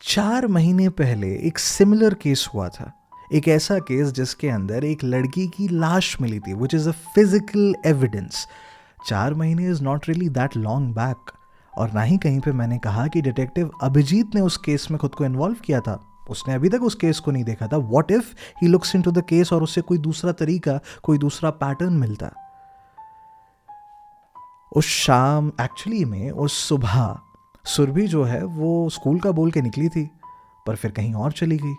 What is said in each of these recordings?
4 महीने पहले एक सिमिलर केस हुआ था। एक ऐसा केस जिसके अंदर एक लड़की की लाश मिली थी, which is a physical evidence. 4 महीने is not really that long back. और ना ही कहीं पे मैंने कहा कि डिटेक्टिव अभिजीत ने उस केस में खुद को इन्वॉल्व किया था। उसने अभी तक उस केस को नहीं देखा था। What if he looks into the case और उससे कोई दूसरा तरीका, कोई दूसरा पैटर्न मिलता। उस शाम एक्चुअली में उस सुबह सुरभि जो है वो स्कूल का बोल के निकली थी, पर फिर कहीं और चली गई।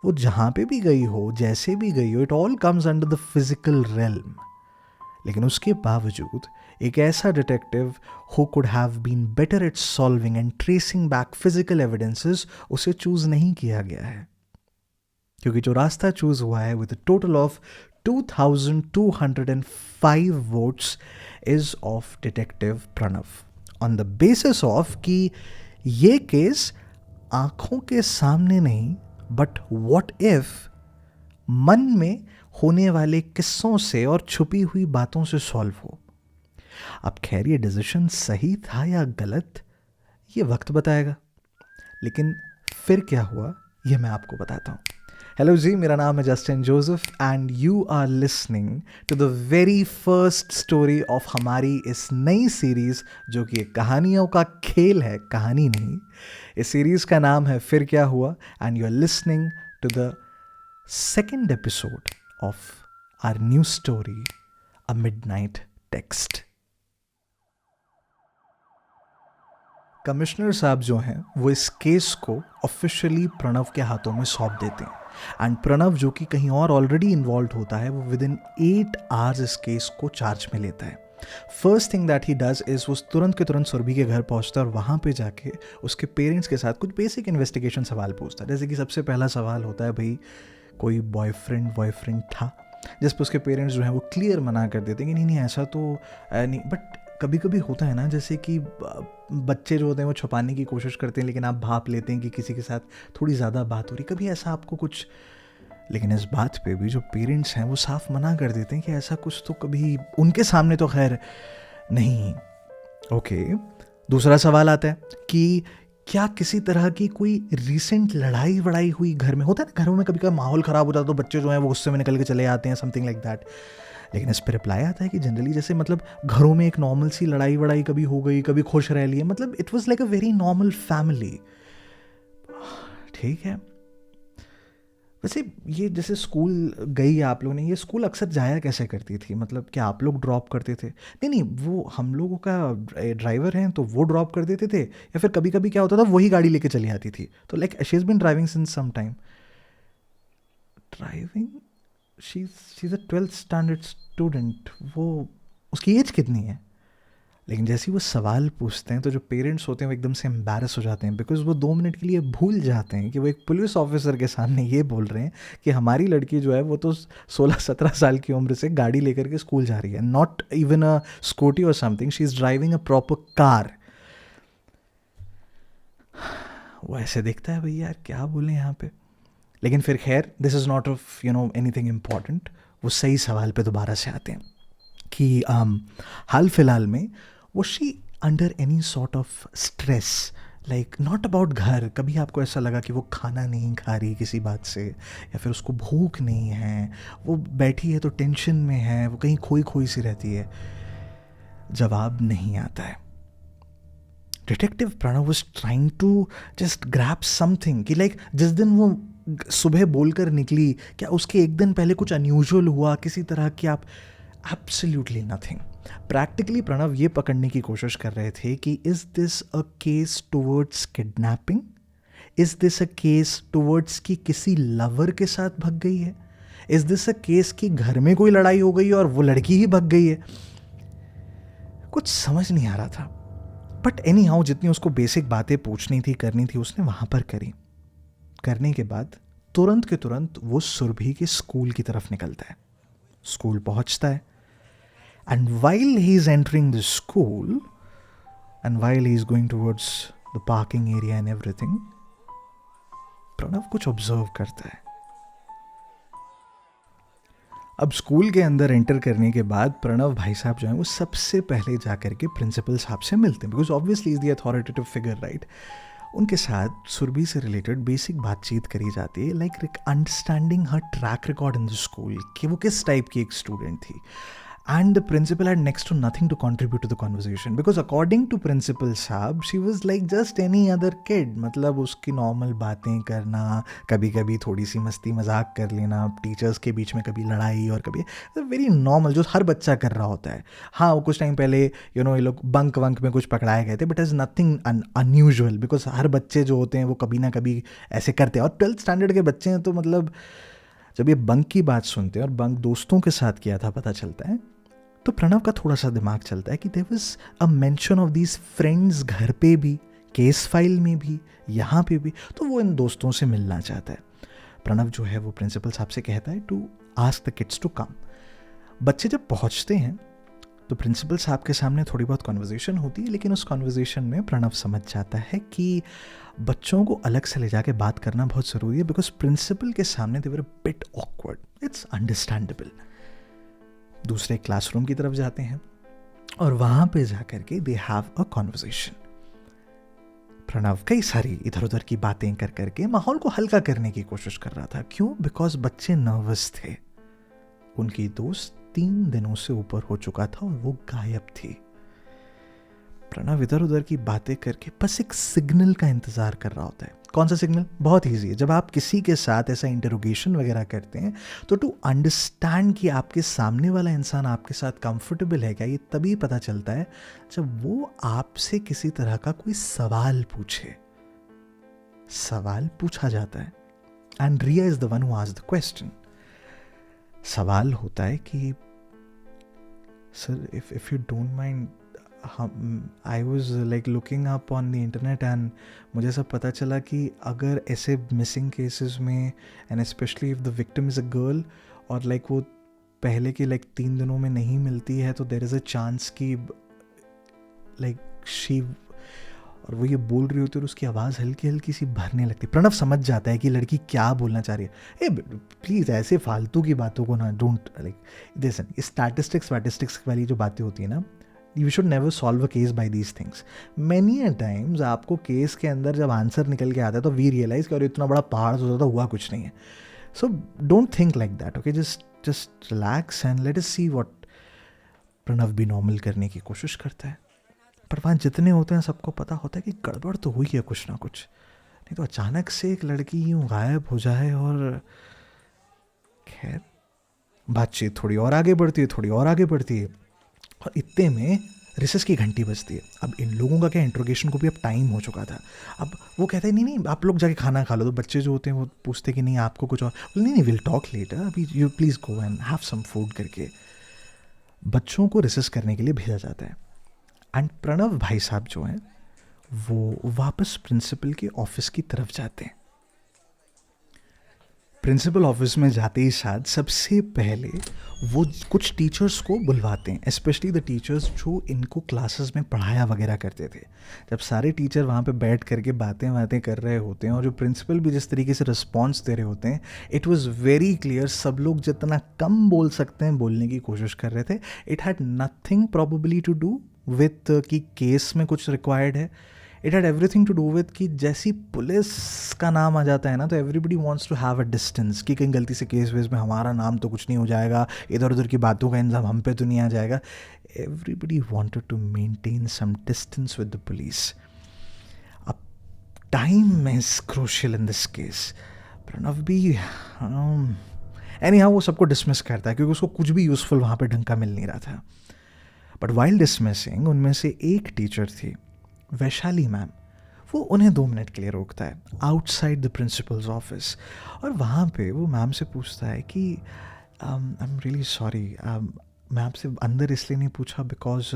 वो जहाँ पे भी गई हो, जैसे भी गई हो, it all comes under the physical realm. लेकिन उसके बावजूद एक ऐसा detective who could have been better at solving and tracing back physical evidences, उसे चूज नहीं किया गया है। क्योंकि जो रास्ता चूज हुआ है with total of 2205 votes is of detective Pranav, on the basis of कि ये केस आंखों के सामने नहीं, बट व्हाट इफ मन में होने वाले किस्सों से और छुपी हुई बातों से सॉल्व हो। अब खैर ये डिसीजन सही था या गलत, ये वक्त बताएगा। लेकिन फिर क्या हुआ ये मैं आपको बताता हूँ। हेलो जी, मेरा नाम है Justin Joseph and you are listening to the very first story of हमारी इस नई सीरीज़, जो कि एक कहानियों का खेल है, कहानी नहीं। इस सीरीज़ का नाम है फिर क्या हुआ, and you are listening to the second episode of our new story, a midnight text. Commissioner साहब जो हैं वो इस केस को ऑफिशियली प्रणव के हाथों में सौंप देते हैं। एंड प्रणव, जो कि कहीं और ऑलरेडी इन्वॉल्व होता है, वो विद इन 8 आवर्स इस केस को चार्ज में लेता है। First thing that he does is वो तुरंत के तुरंत सुरभि के घर पहुंचता है और वहाँ पे जाके उसके पेरेंट्स के साथ कुछ बेसिक इन्वेस्टिगेशन सवाल पूछता है। जैसे कि सबसे पहला सवाल होता है, भाई कोई बॉयफ्रेंड था, जिस पर उसके पेरेंट्स जो हैं वो क्लियर मना कर देते हैं कि नहीं ऐसा तो नहीं। बट कभी कभी होता है ना, जैसे कि बच्चे जो होते हैं वो छुपाने की कोशिश करते हैं, लेकिन आप भाप लेते हैं कि किसी के साथ थोड़ी ज़्यादा बात हो रही, कभी ऐसा आपको कुछ। लेकिन इस बात पे भी जो पेरेंट्स हैं वो साफ मना कर देते हैं कि ऐसा कुछ तो कभी उनके सामने तो खैर नहीं। ओके, दूसरा सवाल आता है कि क्या किसी तरह की कोई रिसेंट लड़ाई वड़ाई हुई घर में। होता है ना, घरों में कभी कभी माहौल ख़राब हो जाता है तो बच्चे जो हैं वो गुस्से में निकल के चले आते हैं, समथिंग लाइक दैट। लेकिन इस पर रिप्लाई आता है कि जनरली जैसे मतलब घरों में एक नॉर्मल सी लड़ाई वड़ाई कभी हो गई, कभी खुश रह लिए, मतलब it was like a very normal family. ठीक है। वैसे ये जैसे स्कूल गई आप लोगों ने, ये स्कूल अक्सर जाया कैसे करती थी, मतलब क्या आप लोग ड्रॉप करते थे? नहीं नहीं, वो हम लोगों का ड्राइवर हैं तो वो ड्रॉप कर देते थे, या फिर कभी कभी क्या होता था वही गाड़ी लेके चली आती थी। तो like she is been driving since some time. Driving, she is a 12th standard student. वो उसकी एज कितनी है? लेकिन जैसे ही वो सवाल पूछते हैं तो जो पेरेंट्स होते हैं वो एकदम से एम्बैरस हो जाते हैं, बिकॉज वो 2 मिनट के लिए भूल जाते हैं कि वो एक पुलिस ऑफिसर के सामने ये बोल रहे हैं कि हमारी लड़की जो है वो तो 16-17 साल की उम्र से गाड़ी लेकर के स्कूल जा रही है, नॉट इवन अ स्कूटी और something, she is driving a proper car. वो ऐसे देखता है, भैया यार क्या बोलें यहाँ पे। लेकिन फिर खैर, this is not of anything important. वो सही सवाल पे दोबारा से आते हैं कि हाल फिलहाल में was she under any sort of stress, like not about घर? कभी आपको ऐसा लगा कि वो खाना नहीं खा रही किसी बात से, या फिर उसको भूख नहीं है, वो बैठी है तो टेंशन में है, वो कहीं खोई खोई सी रहती है? जवाब नहीं आता है। Detective Pranav was trying to just grab something कि लाइक जिस दिन वो सुबह बोलकर निकली, क्या उसके एक दिन पहले कुछ अनयूजुअल हुआ किसी तरह की? आप एब्सोल्युटली नथिंग। प्रैक्टिकली प्रणव ये पकड़ने की कोशिश कर रहे थे कि is this a case towards kidnapping, is this a case towards कि किसी लवर के साथ भग गई है, इज दिस अ केस कि घर में कोई लड़ाई हो गई और वो लड़की ही भग गई है। कुछ समझ नहीं आ रहा था। बट एनी हाउ जितनी उसको बेसिक बातें पूछनी थी, करनी थी, उसने वहां पर करी। करने के बाद तुरंत के तुरंत वो सुरभि के स्कूल की तरफ निकलता है। स्कूल पहुंचता है, and while he is entering the school and while he is going towards the parking area and everything, Pranav कुछ ऑब्जर्व करता है। अब स्कूल के अंदर एंटर करने के बाद प्रणव भाई साहब जो हैं वो सबसे पहले जाकर के प्रिंसिपल साहब से मिलते हैं, because obviously is the authoritative figure, right. उनके साथ सुरभि से रिलेटेड बेसिक बातचीत करी जाती है, like understanding her track record in the school कि वो किस टाइप की एक स्टूडेंट थी. And the principal had next to nothing to contribute to the conversation because according to principal साहब she was like just any other kid. मतलब उसकी normal बातें करना, कभी कभी थोड़ी सी मस्ती मजाक कर लेना, टीचर्स के बीच में कभी लड़ाई और कभी वेरी नॉर्मल जो हर बच्चा कर रहा होता है. हाँ, वो कुछ टाइम पहले ये लोग बंक वंक में कुछ पकड़ाए गए थे, but is nothing unusual because हर बच्चे जो होते हैं वो कभी ना कभी ऐसे करते हैं. और 12th स्टैंडर्ड के बच्चे हैं तो मतलब जब ये बंक की बात सुनते हैं और बंक दोस्तों के साथ किया था पता चलता है, तो प्रणव का थोड़ा सा दिमाग चलता है कि there was a mention of these friends घर पे भी, केस फाइल में भी, यहाँ पे भी, तो वो इन दोस्तों से मिलना चाहता है. प्रणव जो है वो प्रिंसिपल साहब से कहता है to ask the kids to come. बच्चे जब पहुँचते हैं तो प्रिंसिपल साहब के सामने थोड़ी बहुत कॉन्वर्जेसन होती है, लेकिन उस कॉन्वर्जेसन में प्रणव समझ जाता है कि बच्चों को अलग से ले जाके बात करना बहुत ज़रूरी है बिकॉज प्रिंसिपल के सामने they were a bit awkward. It's understandable. दूसरे क्लासरूम की तरफ जाते हैं और वहां पे जाकर के they have a conversation. Pranav कई सारी इधर उधर की बातें कर करके माहौल को हल्का करने की कोशिश कर रहा था. क्यों? बिकॉज बच्चे नर्वस थे. उनकी दोस्त 3 दिनों से ऊपर हो चुका था और वो गायब थी. प्रणव इधर उधर की बातें करके बस एक सिग्नल का इंतजार कर रहा होता है. कौन सा सिग्नल? बहुत ईजी है. जब आप किसी के साथ ऐसा इंटरोगेशन वगैरह करते हैं तो टू अंडरस्टैंड कि आपके सामने वाला इंसान आपके साथ कंफर्टेबल है क्या, ये तभी पता चलता है जब वो आपसे किसी तरह का कोई सवाल पूछे. सवाल पूछा जाता है and Riya is the one who asked the question. सवाल होता है कि sir if you don't mind, I was like looking up on the internet and मुझे सब पता चला कि अगर ऐसे मिसिंग केसेस में and specially if the victim is a girl और लाइक वो पहले के लाइक 3 दिनों में नहीं मिलती है तो देयर इज़ अ चांस कि लाइक शी, और वो ये बोल रही होती है और उसकी आवाज़ हल्की हल्की सी भरने लगती. प्रणव समझ जाता है कि लड़की क्या बोलना चाह रही है. ए प्लीज़ ऐसे फालतू की बातों को ना डोंट लाइक दिस. स्टैटिस्टिक्स वाली जो बातें होती है ना, you should never solve a case by these things. Many a times आपको केस के अंदर जब आंसर निकल के आता है तो वी रियलाइज कि और इतना बड़ा पहाड़ सोचा था हुआ कुछ नहीं है. So don't think like that. Okay, just relax and let us see what. Pranav भी नॉर्मल करने की कोशिश करता है, पर वहाँ जितने होते हैं सबको पता होता है कि गड़बड़ तो हुई है कुछ ना कुछ. नहीं तो अचानक से एक लड़की यूँ गायब हो जाए. और खैर बातचीत थोड़ी और आगे बढ़ती है और इतने में रिसेस की घंटी बजती है. अब इन लोगों का क्या, इंट्रोगेशन को भी अब टाइम हो चुका था. अब वो कहते हैं नहीं आप लोग जाके खाना खा लो. तो बच्चे जो होते हैं वो पूछते कि नहीं आपको कुछ और, नहीं विल टॉक लेटर, अभी you please go and have some food करके बच्चों को रिसेस करने के लिए भेजा जाता है. एंड प्रणव भाई साहब जो हैं वो वापस प्रिंसिपल के ऑफिस की तरफ जाते हैं. प्रिंसिपल ऑफिस में जाते ही साथ सबसे पहले वो कुछ टीचर्स को बुलवाते हैं, स्पेशली द टीचर्स जो इनको क्लासेस में पढ़ाया वगैरह करते थे. जब सारे टीचर वहाँ पे बैठ करके बातें कर रहे होते हैं और जो प्रिंसिपल भी जिस तरीके से रिस्पॉन्स दे रहे होते हैं, इट वाज वेरी क्लियर सब लोग जितना कम बोल सकते हैं बोलने की कोशिश कर रहे थे. It had nothing probably to do with कि केस में कुछ रिक्वायर्ड है. It had everything to do with कि जैसी पुलिस का नाम आ जाता है ना तो everybody wants to have a distance कि कहीं गलती से केस वेस में हमारा नाम तो कुछ नहीं हो जाएगा, इधर उधर की बातों का इंजाम हम पे तो नहीं आ जाएगा. Everybody wanted to maintain some distance with the police. अब time is crucial in this case. Pranav भी एनी हाउ वो सबको डिसमिस करता है क्योंकि उसको कुछ भी यूज़फुल वहाँ पे ढंग का मिल नहीं रहा था. बट वाइल डिसमिसिंग उनमें से एक टीचर थी वैशाली मैम. वो उन्हें 2 मिनट के लिए रोकता है आउटसाइड द प्रिंसिपल्स ऑफिस और वहाँ पे वो मैम से पूछता है कि आई एम रियली सॉरी. मैं आपसे अंदर इसलिए नहीं पूछा because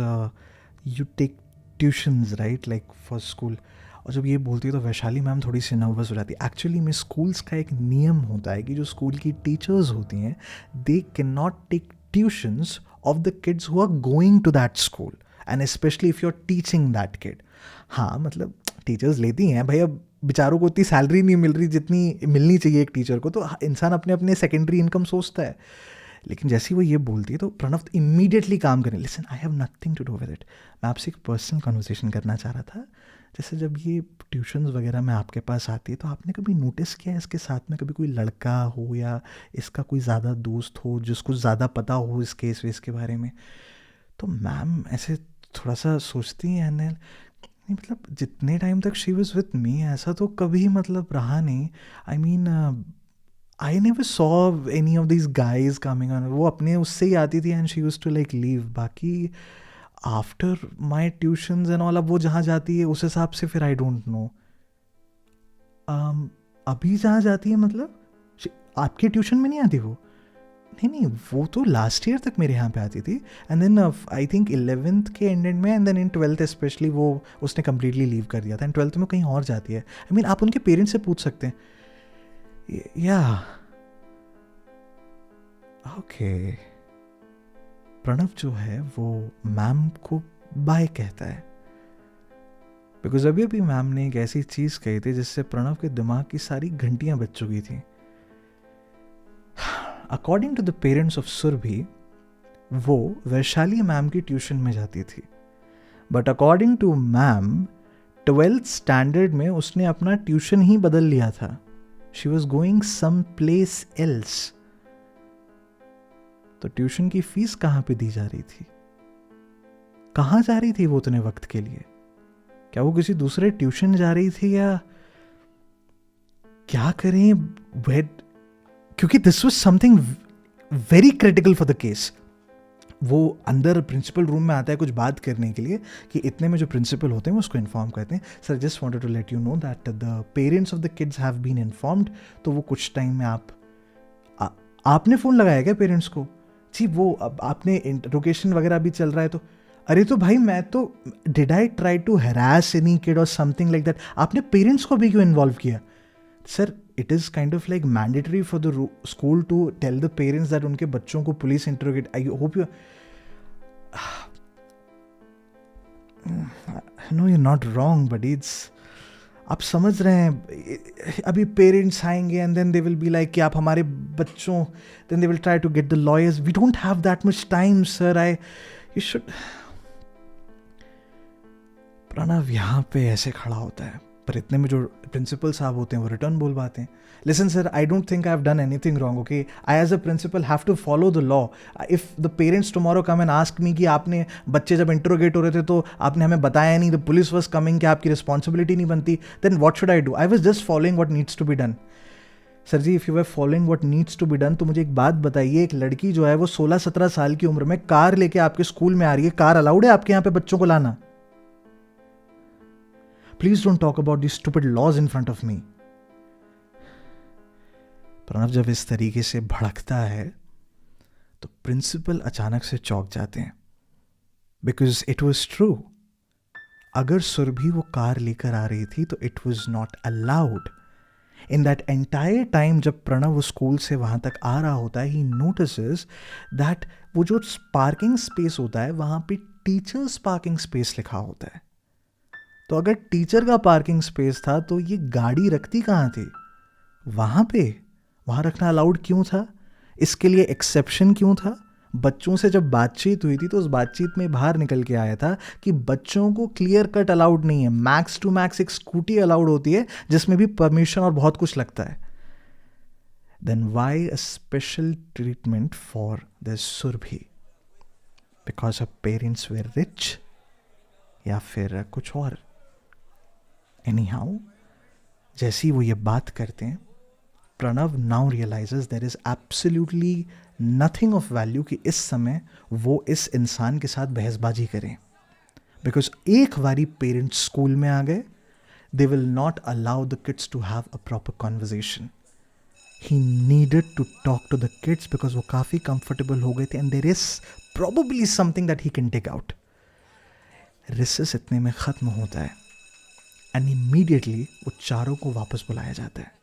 you take tuitions right like for school. और जब ये बोलती है तो वैशाली मैम थोड़ी सी नर्वस हो जाती है. एक्चुअली में स्कूल्स का एक नियम होता है कि जो स्कूल की टीचर्स होती हैं they can not take tuitions of the kids who are going to that school and specially if you are teaching that kid. हाँ मतलब टीचर्स लेती हैं भाई, अब बेचारों को उतनी सैलरी नहीं मिल रही जितनी मिलनी चाहिए एक टीचर को, तो इंसान अपने अपने सेकेंडरी इनकम सोचता है. लेकिन जैसे वो ये बोलती है तो प्रणव इमीडिएटली काम करने, listen I have nothing to do with it, मैं आपसे एक पर्सनल कन्वर्सेशन करना चाह रहा था, जैसे जब ये ट्यूशन्स वगैरह में आपके पास आती है तो आपने कभी नोटिस किया है इसके साथ में कभी कोई लड़का हो या इसका कोई ज़्यादा दोस्त हो जिसको ज़्यादा पता हो इस केस वेस के बारे में? तो मैम ऐसे थोड़ा सा सोचती हैं नहीं, मतलब जितने टाइम तक शी वॉज विथ मी ऐसा तो कभी मतलब रहा नहीं. I mean I never saw any of this guys coming on. वो अपने उससे ही आती थी and she used to like leave. बाकी after my tuitions and all अब वो जहाँ जाती है उस हिसाब से फिर आई डोंट नो. अभी जहाँ जाती है मतलब आपकी ट्यूशन में नहीं आती वो? नहीं, वो तो लास्ट ईयर तक मेरे यहाँ पे आती थी and then I think 11th के एंड में and then in 12th specially वो उसने कम्प्लीटली लीव कर दिया था एंड 12th में कहीं और जाती है. आई मीन आप उनके पेरेंट्स से पूछ सकते हैं. या ओके. प्रणव जो है वो मैम को बाय कहता है बिकॉज अभी अभी मैम ने एक ऐसी चीज़ कही थी जिससे प्रणव के दिमाग की सारी घंटियां बज चुकी थी. According to the parents of Surabhi वो वैशाली मैम की ट्यूशन में जाती थी. But according to ma'am 12th standard में उसने अपना ट्यूशन ही बदल लिया था. She was going some place else. तो ट्यूशन की फीस कहां पे दी जा रही थी? कहां जा रही थी वो उतने वक्त के लिए? क्या वो किसी दूसरे ट्यूशन जा रही थी या क्या करें? क्योंकि this was something very critical for the case. वो अंदर प्रिंसिपल रूम में आता है कुछ बात करने के लिए कि इतने में जो प्रिंसिपल होते हैं वो उसको इन्फॉर्म करते हैं, sir just wanted to let you know that the parents of the kids have been informed. तो वो कुछ टाइम में आपने फ़ोन लगाया क्या पेरेंट्स को? जी वो अब आपने इंटरोगेशन वगैरह भी चल रहा है. तो अरे तो भाई मैं तो did I try to harass any kid और समथिंग लाइक दैट? आपने पेरेंट्स को भी क्यों इन्वॉल्व किया? Sir it is kind of like mandatory for the school to tell the parents that उनके बच्चों को police interrogate. I hope you know you not wrong but it's आप समझ रहे हैं. अभी पेरेंट्स आएंगे and then they will be like कि आप हमारे बच्चों, then they will try to get the lawyers. We don't have that much time sir. You should. Pranav यहाँ पे ऐसे खड़ा होता है पर इतने में जो प्रिंसिपल साहब होते हैं वो रिटर्न बोल पाते हैं, listen sir I don't think I have done anything wrong. Okay I as a principal have to follow the law. If the parents tomorrow come and ask me कि आपने बच्चे जब इंटरोगेट हो रहे थे तो आपने हमें बताया नहीं, द पुलिस वाज कमिंग, कि आपकी रिस्पॉन्सिबिलिटी नहीं बनती, then what should I do? I was just following what needs to be done. Sir ji if you were following what needs to be done तो मुझे एक बात बताइए, एक लड़की जो है वो 16-17 साल की उम्र में कार लेके आपके स्कूल में आ रही है, कार अलाउड है आपके यहाँ पे बच्चों को लाना? Please don't talk about these stupid laws in front of me. Pranav जब इस तरीके से भड़कता है तो प्रिंसिपल अचानक से चौंक जाते हैं बिकॉज इट वॉज ट्रू. अगर सुरभि वो कार लेकर आ रही थी तो it was not allowed. In that entire time जब प्रणव उस स्कूल से वहां तक आ रहा होता है, ही नोटिसेस दैट वो जो पार्किंग स्पेस होता है वहां पे टीचर्स पार्किंग स्पेस लिखा होता है. तो अगर टीचर का पार्किंग स्पेस था तो ये गाड़ी रखती कहाँ थी? वहाँ पे. वहाँ रखना अलाउड क्यों था? इसके लिए एक्सेप्शन क्यों था? बच्चों से जब बातचीत हुई थी तो उस बातचीत में बाहर निकल के आया था कि बच्चों को क्लियर कट अलाउड नहीं है. मैक्स टू मैक्स एक स्कूटी अलाउड होती है जिसमें भी परमिशन और बहुत कुछ लगता है. Then why a special treatment for this Surabhi? Because her parents were rich या फिर कुछ और? Anyhow, जैसी वो ये बात करते हैं, Pranav now realises there is absolutely nothing of value कि इस समय वो इस इंसान के साथ बहसबाजी करें. बिकॉज एक बारी पेरेंट्स स्कूल में आ गए, they will not allow the kids to have a proper conversation. He needed to talk to the kids because वो काफ़ी कंफर्टेबल हो गए थे and there is probably something that he can take out. Recess इतने में ख़त्म होता है एंड इमीडिएटली वो चारों को वापस बुलाया जाता है.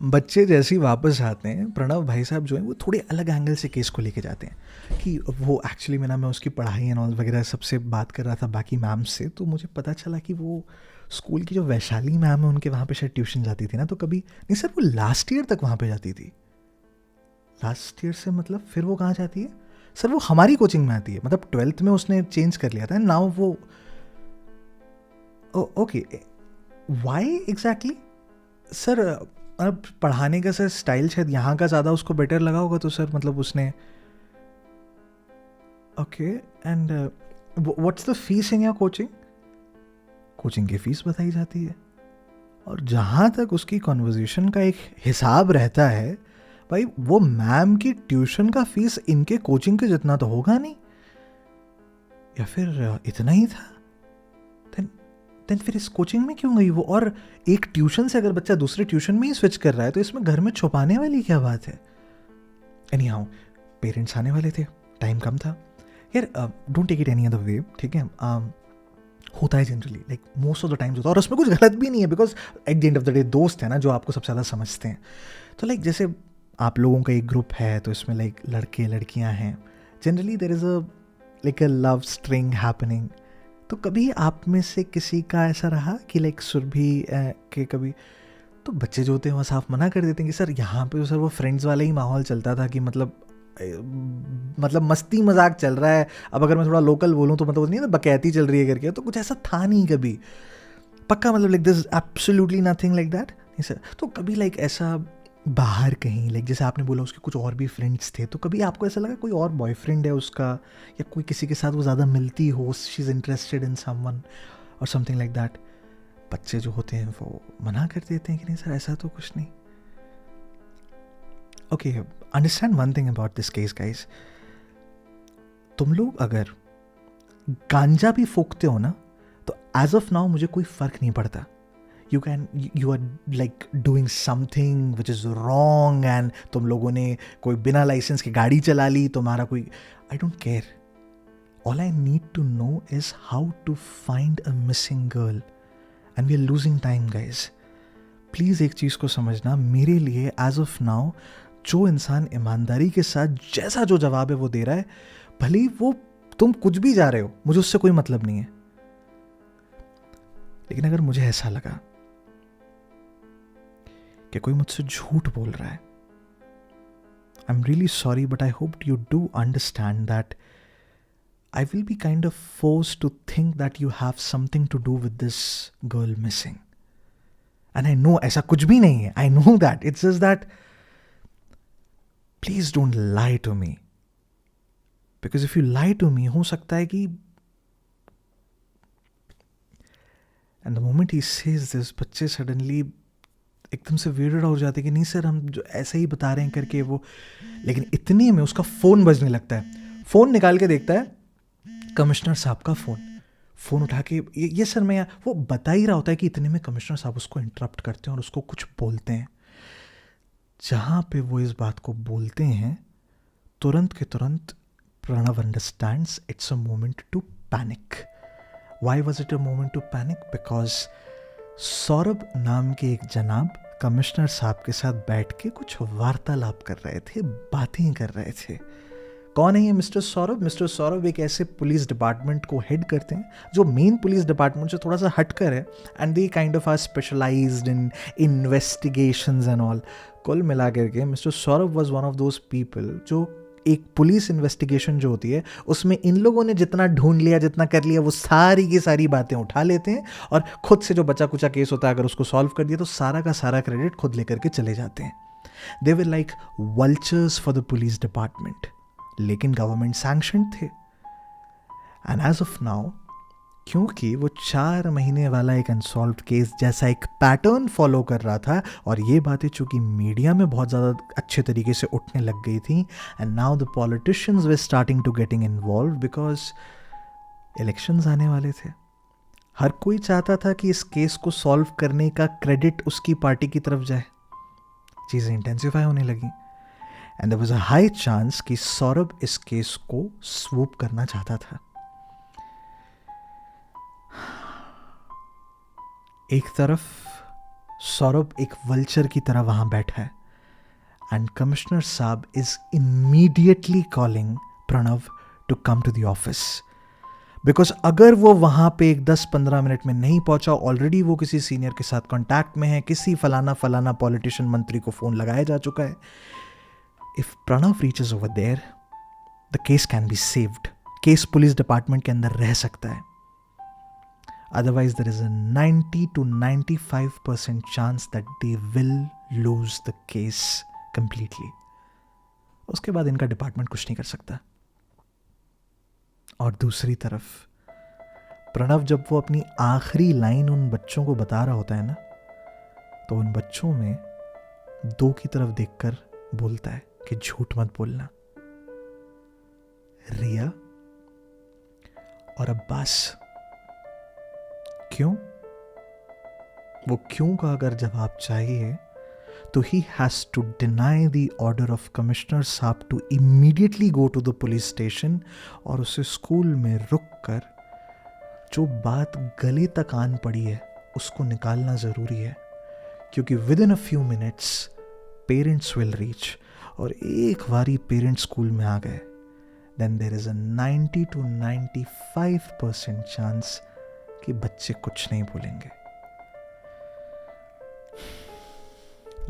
बच्चे जैसे ही वापस आते हैं, प्रणव भाई साहब जो हैं वो थोड़े अलग एंगल से केस को लेके जाते हैं कि वो एक्चुअली मैं उसकी पढ़ाई एंड ऑल वगैरह सबसे बात कर रहा था बाकी मैम से, तो मुझे पता चला कि वो स्कूल की जो वैशाली मैम है उनके वहाँ पे शायद ट्यूशन जाती थी ना. तो कभी नहीं सर, वो लास्ट ईयर तक वहाँ पे जाती थी. लास्ट ईयर से मतलब फिर वो कहाँ जाती है? सर वो हमारी कोचिंग में आती है, मतलब 12th में उसने चेंज कर लिया था. नाउ वो ओके, वाई एग्जैक्टली सर? अब पढ़ाने का सर स्टाइल शायद यहाँ का ज़्यादा उसको बेटर लगा होगा, तो सर मतलब उसने okay. And what's the fees in your coaching? Coaching की फ़ीस बताई जाती है, और जहाँ तक उसकी कॉन्वर्जेशन का एक हिसाब रहता है, भाई वो मैम की ट्यूशन का फीस इनके कोचिंग के जितना तो होगा नहीं, या फिर इतना ही था? देन फिर इस कोचिंग में क्यों गई वो? और एक ट्यूशन से अगर बच्चा दूसरे ट्यूशन में ही स्विच कर रहा है, तो इसमें घर में छुपाने वाली क्या बात है? एनी हाउ, पेरेंट्स आने वाले थे, टाइम कम था यार। Don't take it any other way, ठीक है? होता है generally, like most of the times होता है, और उसमें कुछ गलत भी नहीं है, because at the end of the day दोस्त है ना जो आपको सबसे ज़्यादा समझते हैं। तो लाइक जैसे आप लोगों का एक ग्रुप है, तो इसमें लाइक लड़के लड़कियां हैं, generally there is like a love string happening. तो कभी आप में से किसी का ऐसा रहा कि लाइक सुरभि के कभी, तो बच्चे जो होते हैं वह साफ मना कर देते हैं कि सर यहाँ पे तो सर वो फ्रेंड्स वाला ही माहौल चलता था, कि मतलब मस्ती मजाक चल रहा है। अब अगर मैं थोड़ा लोकल बोलूँ तो मतलब नहीं ना, बकैती चल रही है करके, तो कुछ ऐसा था नहीं कभी पक्का, मतलब like this absolutely nothing like that, नहीं सर। तो कभी लाइक ऐसा बाहर कहीं, लाइक जैसे आपने बोला उसके कुछ और भी फ्रेंड्स थे, तो कभी आपको ऐसा लगा कोई और बॉयफ्रेंड है उसका, या कोई किसी के साथ वो ज़्यादा मिलती हो, she is interested in someone और समथिंग लाइक दैट? बच्चे जो होते हैं वो मना कर देते हैं कि नहीं सर ऐसा तो कुछ नहीं। Okay, understand one thing about this case guys, तुम लोग अगर गांजा भी फूकते हो ना, तो एज ऑफ नाउ मुझे कोई फर्क नहीं पड़ता। You are like doing something which is wrong, and तुम लोगों ने कोई बिना लाइसेंस की गाड़ी चला ली, तुम्हारा कोई, I don't care. All I need to know is how to find a missing girl, and we are losing time guys. Please एक चीज़ को समझना, मेरे लिए एज ऑफ नाउ जो इंसान ईमानदारी के साथ जैसा जो जवाब है वो दे रहा है, भले ही वो तुम कुछ भी जा रहे हो, मुझे उससे कोई मतलब नहीं है। लेकिन अगर मुझे ऐसा लगा कि कोई मुझसे झूठ बोल रहा है, I am really sorry, but I hope you do understand that I will be kind of forced to think that you have something to do with this girl missing. And I know ऐसा कुछ भी नहीं है. I know that. It's just that please don't lie to me. Because if you lie to me, हो सकता है कि, and the moment he says this, बच्चे suddenly एकदम से weirded हो जाते हैं कि नहीं सर हम जो ऐसे ही बता रहे हैं करके वो, लेकिन इतने में उसका फ़ोन बजने लगता है. फ़ोन निकाल के देखता है, कमिश्नर साहब का फ़ोन उठा के, ये सर मैं, वो बता ही रहा होता है कि इतने में कमिश्नर साहब उसको इंटरप्ट करते हैं और उसको कुछ बोलते हैं. जहाँ पे वो इस बात को बोलते हैं, तुरंत के तुरंत Pranav understands it's a moment to panic. Why was it a moment to panic? Because Saurabh नाम के एक जनाब कमिश्नर साहब के साथ बैठ के कुछ वार्तालाप कर रहे थे, बातें कर रहे थे. कौन है ये मिस्टर सौरभ? मिस्टर सौरभ एक ऐसे पुलिस डिपार्टमेंट को हेड करते हैं जो मेन पुलिस डिपार्टमेंट से थोड़ा सा हटकर है, and they kind of are specialized in investigations and all. कुल मिला करके mister Saurabh was one of those people जो एक पुलिस इन्वेस्टिगेशन जो होती है उसमें इन लोगों ने जितना ढूंढ लिया, जितना कर लिया, वो सारी की सारी बातें उठा लेते हैं और खुद से जो बचा कुचा केस होता है अगर उसको सॉल्व कर दिया तो सारा का सारा क्रेडिट खुद लेकर के चले जाते हैं. They were like vultures for the police department. लेकिन गवर्नमेंट सैंक्शन थे. एंड एज ऑफ नाउ, क्योंकि वो 4 महीने वाला एक अनसॉल्व्ड केस जैसा एक पैटर्न फॉलो कर रहा था, और ये बातें चूंकि मीडिया में बहुत ज़्यादा अच्छे तरीके से उठने लग गई थी, and now the politicians were starting to getting involve because elections आने वाले थे. हर कोई चाहता था कि इस केस को सॉल्व करने का क्रेडिट उसकी पार्टी की तरफ जाए. चीज़ें इंटेंसिफाई होने लगी. And there was a high chance कि सौरभ इस केस को स्वूप करना चाहता था. एक तरफ सौरभ एक वल्चर की तरह वहां बैठा है, एंड कमिश्नर साहब is immediately calling Pranav to come to the office. Because अगर वो वहां पे एक 10-15 मिनट में नहीं पहुंचा, ऑलरेडी वो किसी सीनियर के साथ कांटेक्ट में है, किसी फलाना फलाना पॉलिटिशियन मंत्री को फोन लगाया जा चुका है. If Pranav reaches over there, the case can be saved. Case police department के अंदर रह सकता है. Otherwise, there is a 90 to 95% chance that they will lose the case completely. उसके बाद इनका डिपार्टमेंट कुछ नहीं कर सकता. और दूसरी तरफ प्रणव जब वो अपनी आखिरी लाइन उन बच्चों को बता रहा होता है ना, तो उन बच्चों में 2 की तरफ देखकर बोलता है कि झूठ मत बोलना. रिया और अब्बास. क्यों? वो क्यों का अगर जवाब चाहिए तो he has to deny the order of Commissioner साहब to immediately go to the police station और उसे स्कूल में रुक कर जो बात गले तक आन पड़ी है उसको निकालना ज़रूरी है, क्योंकि within a few minutes parents will reach, और एक बारी पेरेंट्स स्कूल में आ गए then there is a 90 to 95% chance कि बच्चे कुछ नहीं बोलेंगे.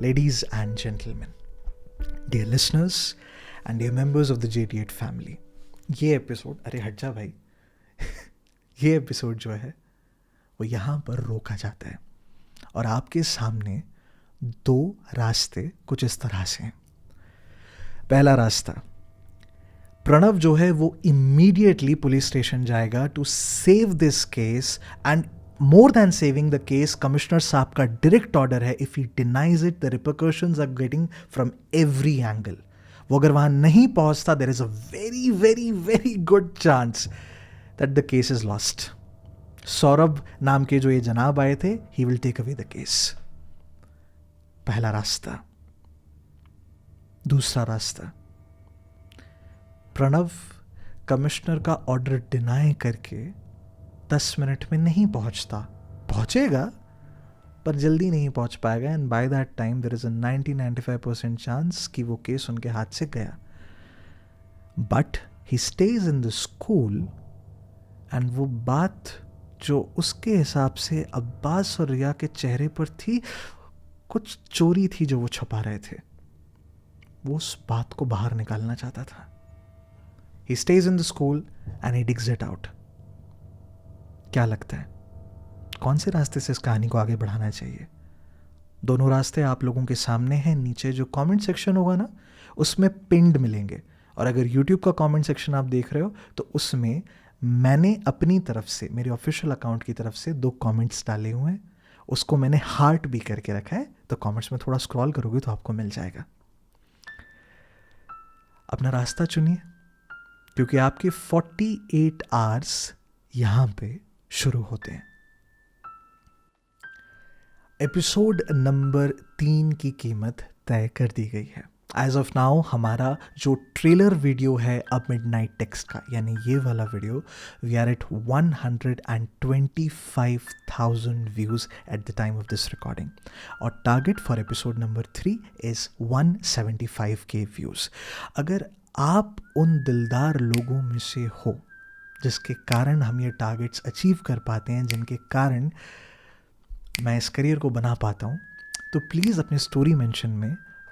Ladies and gentlemen, dear listeners and dear members of the JT8 family, ये एपिसोड, अरे हट जा भाई, ये एपिसोड जो है वो यहाँ पर रोका जाता है और आपके सामने 2 रास्ते कुछ इस तरह से हैं. पहला रास्ता, प्रणव जो है वो इमीडिएटली पुलिस स्टेशन जाएगा to save this case, and more than saving the case, commissioner साहब का डायरेक्ट ऑर्डर है, if he denies it the repercussions are getting from every angle. वो अगर वहां नहीं पहुंचता, there is a very very very good chance that the case is lost. Saurabh नाम के जो ये जनाब आए थे, he will take away the case. पहला रास्ता. दूसरा रास्ता, प्रणव कमिश्नर का ऑर्डर डिनाई करके 10 मिनट में नहीं पहुंचेगा पर जल्दी नहीं पहुंच पाएगा, and by that time there is a 90-95% chance कि वो केस उनके हाथ से गया. But he stage in the school, and वो बात जो उसके हिसाब से अब्बास और रिया के चेहरे पर थी, कुछ चोरी थी जो वो छुपा रहे थे, वो उस बात को बाहर निकालना चाहता था. He stays in the school and he digs it out. क्या लगता है कौन से रास्ते से इस कहानी को आगे बढ़ाना चाहिए? दोनों रास्ते आप लोगों के सामने हैं. नीचे जो कमेंट सेक्शन होगा ना, उसमें पिन्ड मिलेंगे, और अगर YouTube का कमेंट सेक्शन आप देख रहे हो तो उसमें मैंने अपनी तरफ से, मेरे ऑफिशियल अकाउंट की तरफ से 2 कमेंट्स डाले हुए हैं. उसको मैंने हार्ट भी करके रखा है, तो कमेंट्स में थोड़ा स्क्रॉल करोगे तो आपको मिल जाएगा. अपना रास्ता चुनिए, क्योंकि आपके 48 आवर्स यहां पे शुरू होते हैं. एपिसोड नंबर 3 की कीमत तय कर दी गई है. एज ऑफ नाउ हमारा जो ट्रेलर वीडियो है अब मिडनाइट टेक्स्ट का, यानी ये वाला video, we are at 125,000 views at the time of this recording, और target for episode number 3 is 175K views. अगर आप उन दिलदार लोगों में से हो जिसके कारण हम ये टारगेट्स अचीव कर पाते हैं, जिनके कारण मैं इस करियर को बना पाता हूँ, तो प्लीज़ अपने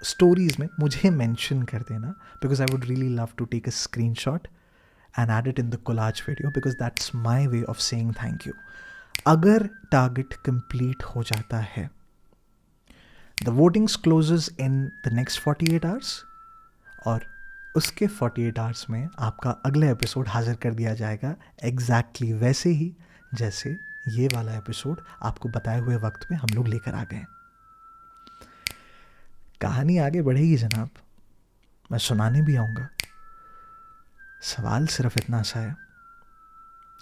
स्टोरीज़ में मुझे मेंशन कर देना, because I would really love to take a screenshot and add it in the collage video, because that's my way of saying thank you. अगर टारगेट कंप्लीट हो जाता है, the votings closes in the next 48 hours, और उसके 48 hours में आपका अगला episode हाजिर कर दिया जाएगा एग्जैक्टली वैसे ही जैसे ये वाला एपिसोड आपको बताए हुए वक्त पे हम लोग लेकर आ गए. कहानी आगे बढ़ेगी जनाब, मैं सुनाने भी आऊँगा. सवाल सिर्फ इतना सा है,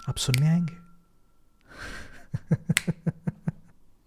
आप सुनने आएंगे?